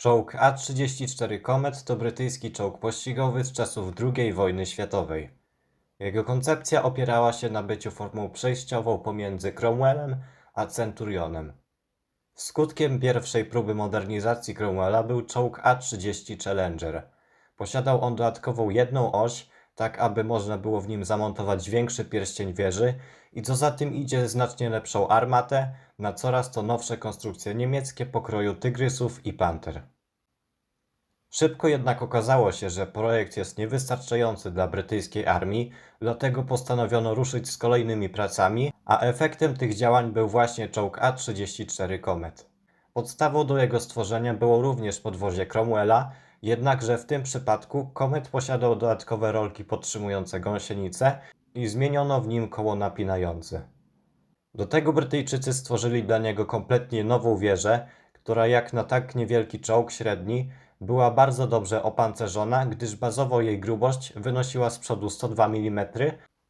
Czołg A-34 Comet to brytyjski czołg pościgowy z czasów II wojny światowej. Jego koncepcja opierała się na byciu formą przejściową pomiędzy Cromwellem a Centurionem. Skutkiem pierwszej próby modernizacji Cromwella był czołg A-30 Challenger. Posiadał on dodatkową jedną oś, tak aby można było w nim zamontować większy pierścień wieży i co za tym idzie znacznie lepszą armatę na coraz to nowsze konstrukcje niemieckie pokroju Tygrysów i Panter. Szybko jednak okazało się, że projekt jest niewystarczający dla brytyjskiej armii, dlatego postanowiono ruszyć z kolejnymi pracami, a efektem tych działań był właśnie czołg A-34 Comet. Podstawą do jego stworzenia było również podwozie Cromwella, jednakże w tym przypadku Comet posiadał dodatkowe rolki podtrzymujące gąsienice i zmieniono w nim koło napinające. Do tego Brytyjczycy stworzyli dla niego kompletnie nową wieżę, która jak na tak niewielki czołg średni była bardzo dobrze opancerzona, gdyż bazowo jej grubość wynosiła z przodu 102 mm,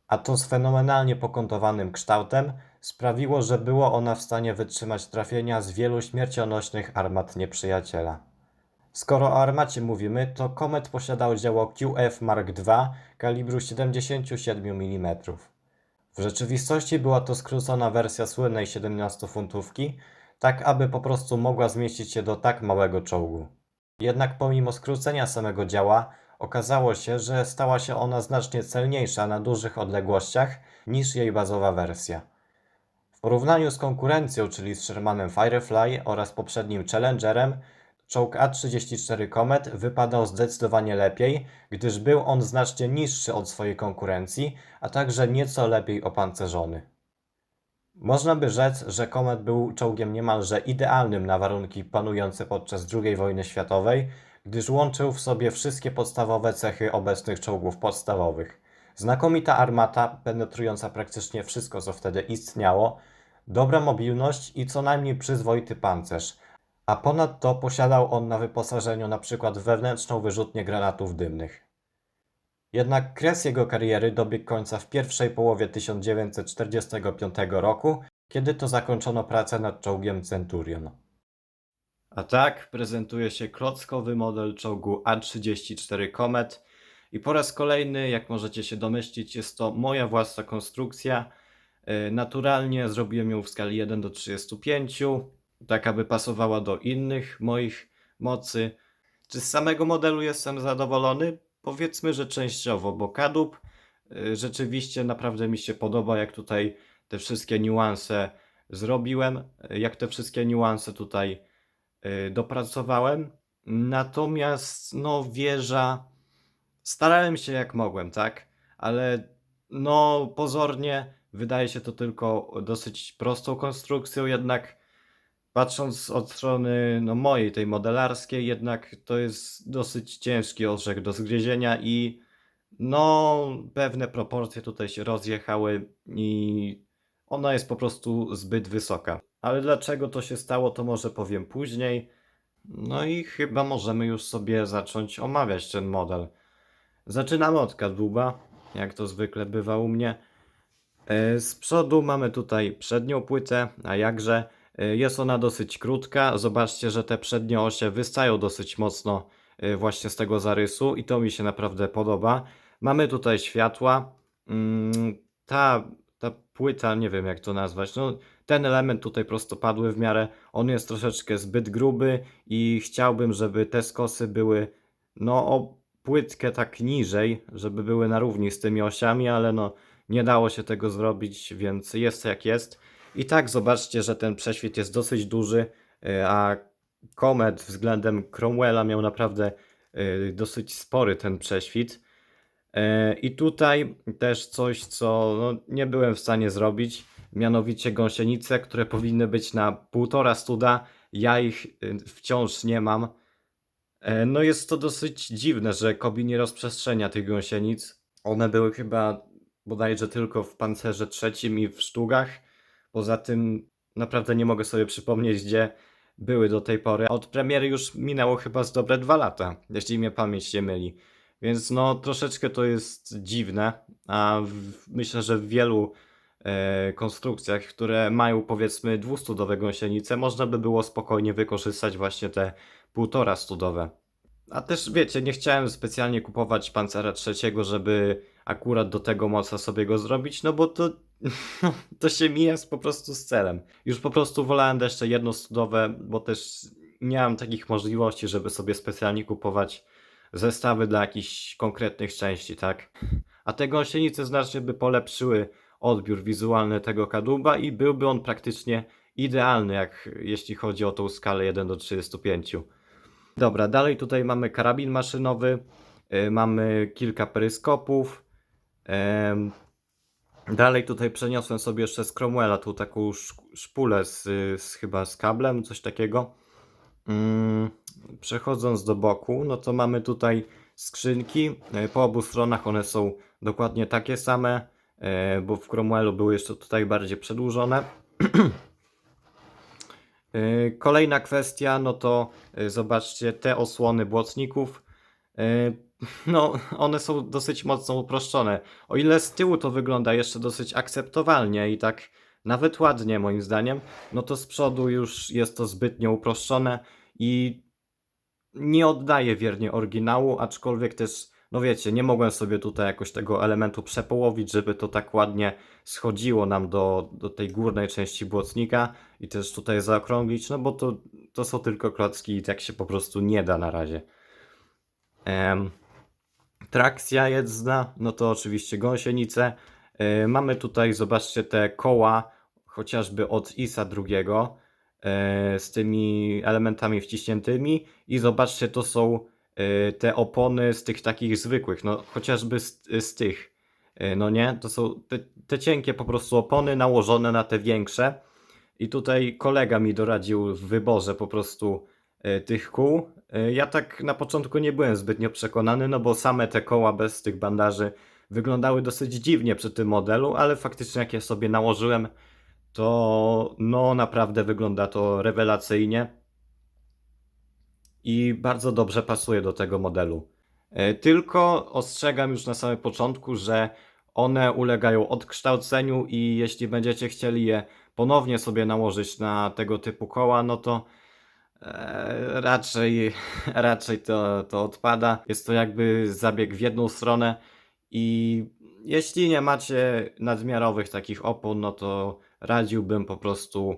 a to z fenomenalnie pokątowanym kształtem sprawiło, że było ona w stanie wytrzymać trafienia z wielu śmiercionośnych armat nieprzyjaciela. Skoro o armacie mówimy, to Comet posiadał dzieło QF Mark II kalibru 77 mm. W rzeczywistości była to skrócona wersja słynnej 17-funtówki, tak aby po prostu mogła zmieścić się do tak małego czołgu. Jednak pomimo skrócenia samego działa, okazało się, że stała się ona znacznie celniejsza na dużych odległościach niż jej bazowa wersja. W porównaniu z konkurencją, czyli z Shermanem Firefly oraz poprzednim Challengerem, czołg A-34 Comet wypadał zdecydowanie lepiej, gdyż był on znacznie niższy od swojej konkurencji, a także nieco lepiej opancerzony. Można by rzec, że Comet był czołgiem niemalże idealnym na warunki panujące podczas II wojny światowej, gdyż łączył w sobie wszystkie podstawowe cechy obecnych czołgów podstawowych. Znakomita armata, penetrująca praktycznie wszystko, co wtedy istniało, dobra mobilność i co najmniej przyzwoity pancerz, a ponadto posiadał on na wyposażeniu np. wewnętrzną wyrzutnię granatów dymnych. Jednak kres jego kariery dobiegł końca w pierwszej połowie 1945 roku, kiedy to zakończono pracę nad czołgiem Centurion. A tak prezentuje się klockowy model czołgu A-34 Comet i po raz kolejny, jak możecie się domyślić, jest to moja własna konstrukcja. Naturalnie zrobiłem ją w skali 1:35, tak aby pasowała do innych moich mocy. Czy z samego modelu jestem zadowolony? Powiedzmy, że częściowo, bo kadłub rzeczywiście naprawdę mi się podoba, jak tutaj te wszystkie niuanse zrobiłem, jak te wszystkie niuanse tutaj dopracowałem. Natomiast no wieża, starałem się jak mogłem, tak? Ale no pozornie wydaje się to tylko dosyć prostą konstrukcją, jednak patrząc od strony no, mojej, tej modelarskiej, jednak to jest dosyć ciężki orzech do zgryzienia i no pewne proporcje tutaj się rozjechały i ona jest po prostu zbyt wysoka. Ale dlaczego to się stało, to może powiem później. No i chyba możemy już sobie zacząć omawiać ten model. Zaczynamy od kadłuba, jak to zwykle bywa u mnie. Z przodu mamy tutaj przednią płytę, a jakże. Jest ona dosyć krótka. Zobaczcie, że te przednie osie wystają dosyć mocno właśnie z tego zarysu i to mi się naprawdę podoba. Mamy tutaj światła. Ta płyta, nie wiem jak to nazwać, no ten element tutaj prostopadły w miarę, on jest troszeczkę zbyt gruby i chciałbym, żeby te skosy były no o płytkę tak niżej, żeby były na równi z tymi osiami, ale no nie dało się tego zrobić, więc jest jak jest. I tak zobaczcie, że ten prześwit jest dosyć duży, a Comet względem Cromwella miał naprawdę dosyć spory ten prześwit. I tutaj też coś, co no, nie byłem w stanie zrobić, mianowicie gąsienice, które powinny być na 1,5 studa, ja ich wciąż nie mam. No jest to dosyć dziwne, że Kobi nie rozprzestrzenia tych gąsienic. One były chyba bodajże tylko w pancerze trzecim i w sztugach. Poza tym naprawdę nie mogę sobie przypomnieć, gdzie były do tej pory. Od premiery już minęło chyba z dobre 2 lata, jeśli mnie pamięć nie myli. Więc no troszeczkę to jest dziwne, a myślę, że w wielu konstrukcjach, które mają powiedzmy 200-dowe gąsienice, można by było spokojnie wykorzystać właśnie te 1,5 studowe. A też wiecie, nie chciałem specjalnie kupować Pancera trzeciego, żeby akurat do tego moca sobie go zrobić, no bo to, no, to się mija po prostu z celem. Już po prostu wolałem jeszcze jedno studowe, bo też nie mam takich możliwości, żeby sobie specjalnie kupować zestawy dla jakichś konkretnych części, tak? A te gąsienice znacznie by polepszyły odbiór wizualny tego kadłuba i byłby on praktycznie idealny, jeśli chodzi o tą skalę 1:35. Dobra, dalej tutaj mamy karabin maszynowy, mamy kilka peryskopów. Dalej tutaj przeniosłem sobie jeszcze z Cromwella tu taką szpulę chyba z kablem, coś takiego. Przechodząc do boku, no to mamy tutaj skrzynki. Po obu stronach one są dokładnie takie same, bo w Cromwellu były jeszcze tutaj bardziej przedłużone. Kolejna kwestia, no to zobaczcie te osłony błotników. No, one są dosyć mocno uproszczone. O ile z tyłu to wygląda jeszcze dosyć akceptowalnie i tak nawet ładnie moim zdaniem, no to z przodu już jest to zbytnio uproszczone i nie oddaje wiernie oryginału, aczkolwiek też, no wiecie, nie mogłem sobie tutaj jakoś tego elementu przepołowić, żeby to tak ładnie schodziło nam do tej górnej części błotnika i też tutaj zaokrąglić, no bo to są tylko klocki i tak się po prostu nie da na razie. Trakcja jezdna, no to oczywiście gąsienice. Mamy tutaj, zobaczcie, te koła, chociażby od ISA drugiego, z tymi elementami wciśniętymi i zobaczcie, to są te opony z tych takich zwykłych, no chociażby z tych, no nie, to są te cienkie po prostu opony nałożone na te większe i tutaj kolega mi doradził w wyborze po prostu tych kół. Ja tak na początku nie byłem zbytnio przekonany, no bo same te koła bez tych bandaży wyglądały dosyć dziwnie przy tym modelu, ale faktycznie jak je sobie nałożyłem, to no naprawdę wygląda to rewelacyjnie i bardzo dobrze pasuje do tego modelu. Tylko ostrzegam już na samym początku, że one ulegają odkształceniu i jeśli będziecie chcieli je ponownie sobie nałożyć na tego typu koła, no to raczej to odpada. Jest to jakby zabieg w jedną stronę i jeśli nie macie nadmiarowych takich opon, no to radziłbym po prostu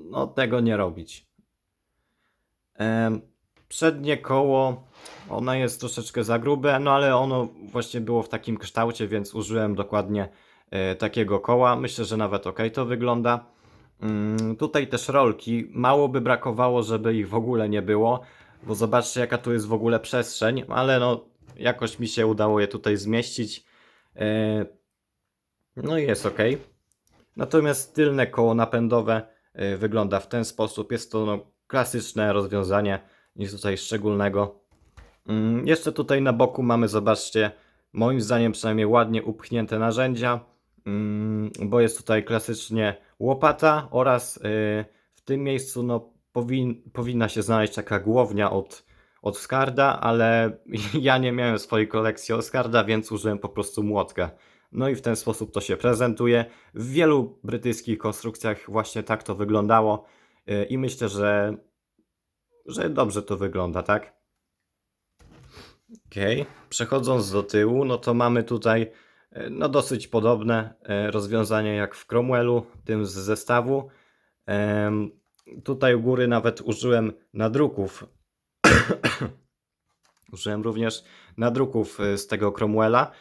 no, tego nie robić. Przednie koło, ono jest troszeczkę za grube, no ale ono właśnie było w takim kształcie, więc użyłem dokładnie takiego koła. Myślę, że nawet ok to wygląda. Tutaj też rolki, mało by brakowało, żeby ich w ogóle nie było, bo zobaczcie jaka tu jest w ogóle przestrzeń, ale no jakoś mi się udało je tutaj zmieścić. No i jest ok. Natomiast tylne koło napędowe wygląda w ten sposób. Jest to no, klasyczne rozwiązanie, nic tutaj szczególnego. Jeszcze tutaj na boku mamy, zobaczcie, moim zdaniem przynajmniej ładnie upchnięte narzędzia, bo jest tutaj klasycznie łopata oraz w tym miejscu no, powinna się znaleźć taka głownia od Skarda, ale ja nie miałem swojej kolekcji od Skarda, więc użyłem po prostu młotka. No i w ten sposób to się prezentuje. W wielu brytyjskich konstrukcjach właśnie tak to wyglądało i myślę, że dobrze to wygląda, tak? Ok, przechodząc do tyłu, no to mamy tutaj no dosyć podobne rozwiązanie jak w Cromwellu, tym z zestawu. Tutaj u góry nawet użyłem nadruków. Użyłem również nadruków z tego Cromwella,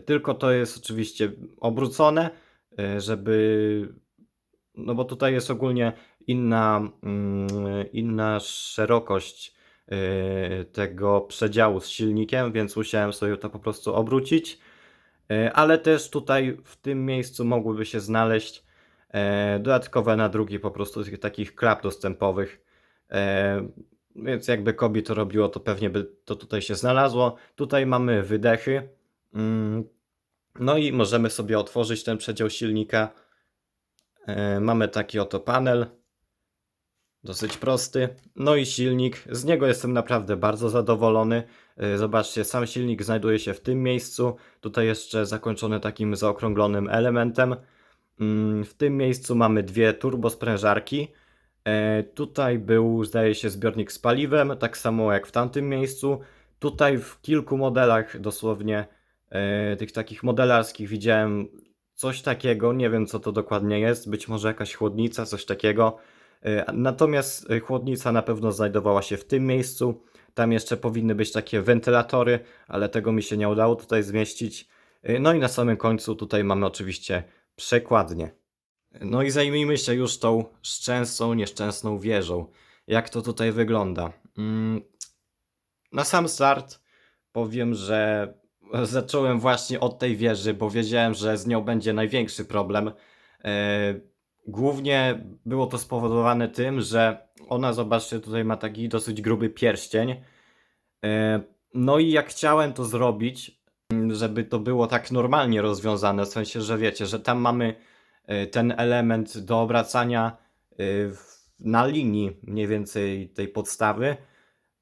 tylko to jest oczywiście obrócone, żeby... No bo tutaj jest ogólnie inna szerokość tego przedziału z silnikiem, więc musiałem sobie to po prostu obrócić. Ale też tutaj w tym miejscu mogłyby się znaleźć dodatkowe nadruki po prostu tych takich klap dostępowych. Więc jakby Kobi to robiło, to pewnie by to tutaj się znalazło. Tutaj mamy wydechy. No i możemy sobie otworzyć ten przedział silnika. Mamy taki oto panel. Dosyć prosty. No i silnik. Z niego jestem naprawdę bardzo zadowolony. Zobaczcie, sam silnik znajduje się w tym miejscu. Tutaj jeszcze zakończony takim zaokrąglonym elementem. W tym miejscu mamy dwie turbosprężarki. Tutaj był, zdaje się, zbiornik z paliwem, tak samo jak w tamtym miejscu. Tutaj w kilku modelach dosłownie, tych takich modelarskich widziałem coś takiego, nie wiem co to dokładnie jest, być może jakaś chłodnica, coś takiego. Natomiast chłodnica na pewno znajdowała się w tym miejscu. Tam jeszcze powinny być takie wentylatory, ale tego mi się nie udało tutaj zmieścić. No i na samym końcu tutaj mamy oczywiście przekładnię. No i zajmijmy się już tą nieszczęsną wieżą. Jak to tutaj wygląda? Na sam start powiem, że zacząłem właśnie od tej wieży, bo wiedziałem, że z nią będzie największy problem. E, Głównie było to spowodowane tym, że ona, zobaczcie, tutaj ma taki dosyć gruby pierścień. No i jak chciałem to zrobić, żeby to było tak normalnie rozwiązane, w sensie, że wiecie, że tam mamy ten element do obracania na linii mniej więcej tej podstawy,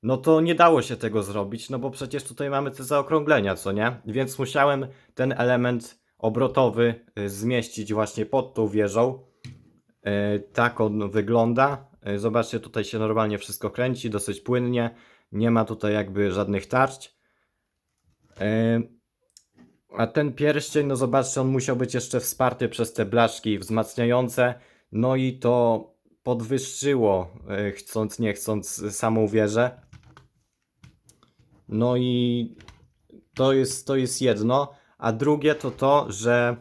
no to nie dało się tego zrobić, no bo przecież tutaj mamy te zaokrąglenia, co nie? Więc musiałem ten element obrotowy zmieścić właśnie pod tą wieżą. Tak on wygląda. Zobaczcie, tutaj się normalnie wszystko kręci, dosyć płynnie. Nie ma tutaj jakby żadnych tarć. A ten pierścień, no zobaczcie, on musiał być jeszcze wsparty przez te blaszki wzmacniające. No i to podwyższyło, chcąc nie chcąc, samą wieżę. No i to jest jedno. A drugie to to, że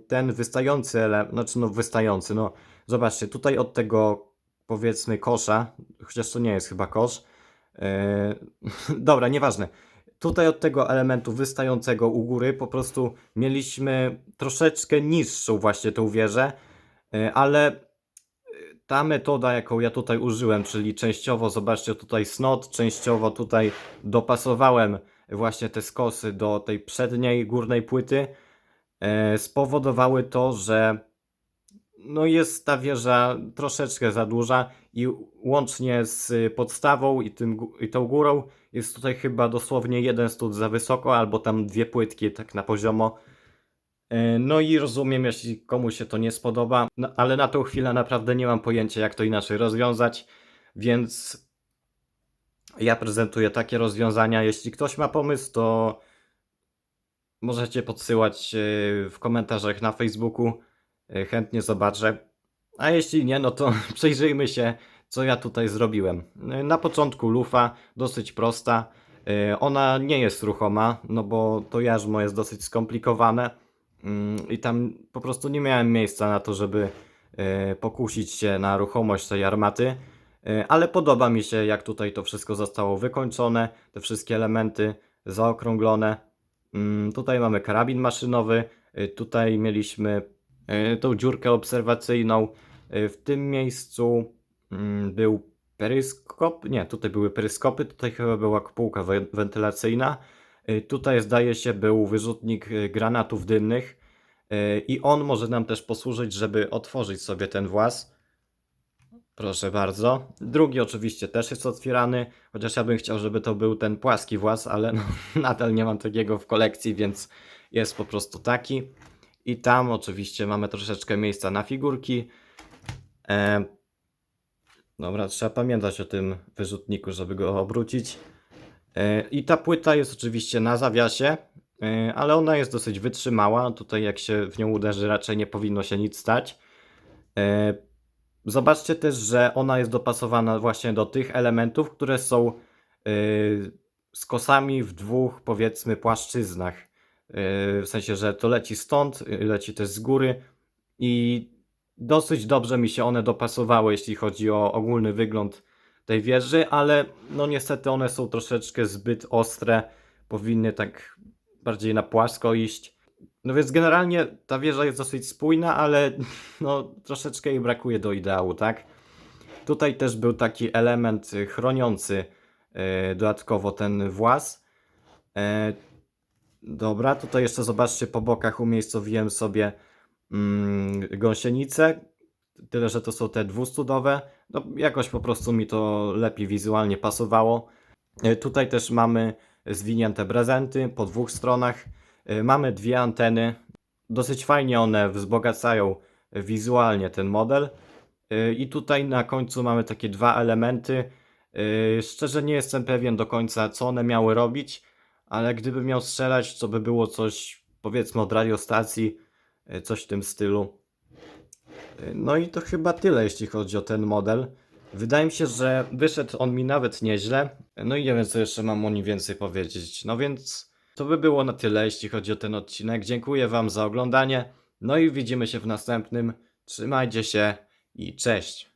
ten wystający element, znaczy no wystający, no zobaczcie, tutaj od tego powiedzmy kosza, chociaż to nie jest chyba kosz. Dobra, nieważne. Tutaj od tego elementu wystającego u góry po prostu mieliśmy troszeczkę niższą właśnie tą wieżę, ale ta metoda, jaką ja tutaj użyłem, czyli częściowo, zobaczcie tutaj snot, częściowo tutaj dopasowałem właśnie te skosy do tej przedniej górnej płyty, spowodowały to, że no jest ta wieża troszeczkę za duża i łącznie z podstawą i tą górą jest tutaj chyba dosłownie jeden stód za wysoko, albo tam dwie płytki tak na poziomo. No i rozumiem, jeśli komuś się to nie spodoba, no, ale na tą chwilę naprawdę nie mam pojęcia, jak to inaczej rozwiązać, więc ja prezentuję takie rozwiązania. Jeśli ktoś ma pomysł, to możecie podsyłać w komentarzach na Facebooku. Chętnie zobaczę. A jeśli nie, no to przejrzyjmy się, co ja tutaj zrobiłem. Na początku lufa, dosyć prosta. Ona nie jest ruchoma, no bo to jarzmo jest dosyć skomplikowane. I tam po prostu nie miałem miejsca na to, żeby pokusić się na ruchomość tej armaty. Ale podoba mi się, jak tutaj to wszystko zostało wykończone, te wszystkie elementy zaokrąglone. Tutaj mamy karabin maszynowy, tutaj mieliśmy tą dziurkę obserwacyjną. W tym miejscu był peryskop, nie, tutaj były peryskopy, tutaj chyba była kopułka wentylacyjna. Tutaj zdaje się był wyrzutnik granatów dymnych i on może nam też posłużyć, żeby otworzyć sobie ten właz. Proszę bardzo. Drugi oczywiście też jest otwierany, chociaż ja bym chciał, żeby to był ten płaski właz, ale no, nadal nie mam takiego w kolekcji, więc jest po prostu taki. I tam oczywiście mamy troszeczkę miejsca na figurki. Dobra, trzeba pamiętać o tym wyrzutniku, żeby go obrócić. I ta płyta jest oczywiście na zawiasie, ale ona jest dosyć wytrzymała. Tutaj jak się w nią uderzy, raczej nie powinno się nic stać. Zobaczcie też, że ona jest dopasowana właśnie do tych elementów, które są z kosami w dwóch, powiedzmy, płaszczyznach. W sensie, że to leci stąd, leci też z góry i dosyć dobrze mi się one dopasowały, jeśli chodzi o ogólny wygląd tej wieży, ale no niestety one są troszeczkę zbyt ostre, powinny tak bardziej na płasko iść. No więc generalnie ta wieża jest dosyć spójna, ale no troszeczkę jej brakuje do ideału, tak? Tutaj też był taki element chroniący dodatkowo ten właz. Dobra, tutaj jeszcze zobaczcie, po bokach umiejscowiłem sobie gąsienice, tyle że to są te dwustudowe. No, jakoś po prostu mi to lepiej wizualnie pasowało. Tutaj też mamy zwinięte prezenty po dwóch stronach. Mamy dwie anteny. Dosyć fajnie one wzbogacają wizualnie ten model. I tutaj na końcu mamy takie dwa elementy. Szczerze nie jestem pewien do końca, co one miały robić, ale gdybym miał strzelać, to by było coś, powiedzmy, od radiostacji, coś w tym stylu. No i to chyba tyle, jeśli chodzi o ten model. Wydaje mi się, że wyszedł on mi nawet nieźle. No i nie wiem, co jeszcze mam o nim więcej powiedzieć. No więc to by było na tyle, jeśli chodzi o ten odcinek. Dziękuję Wam za oglądanie. No i widzimy się w następnym. Trzymajcie się i cześć.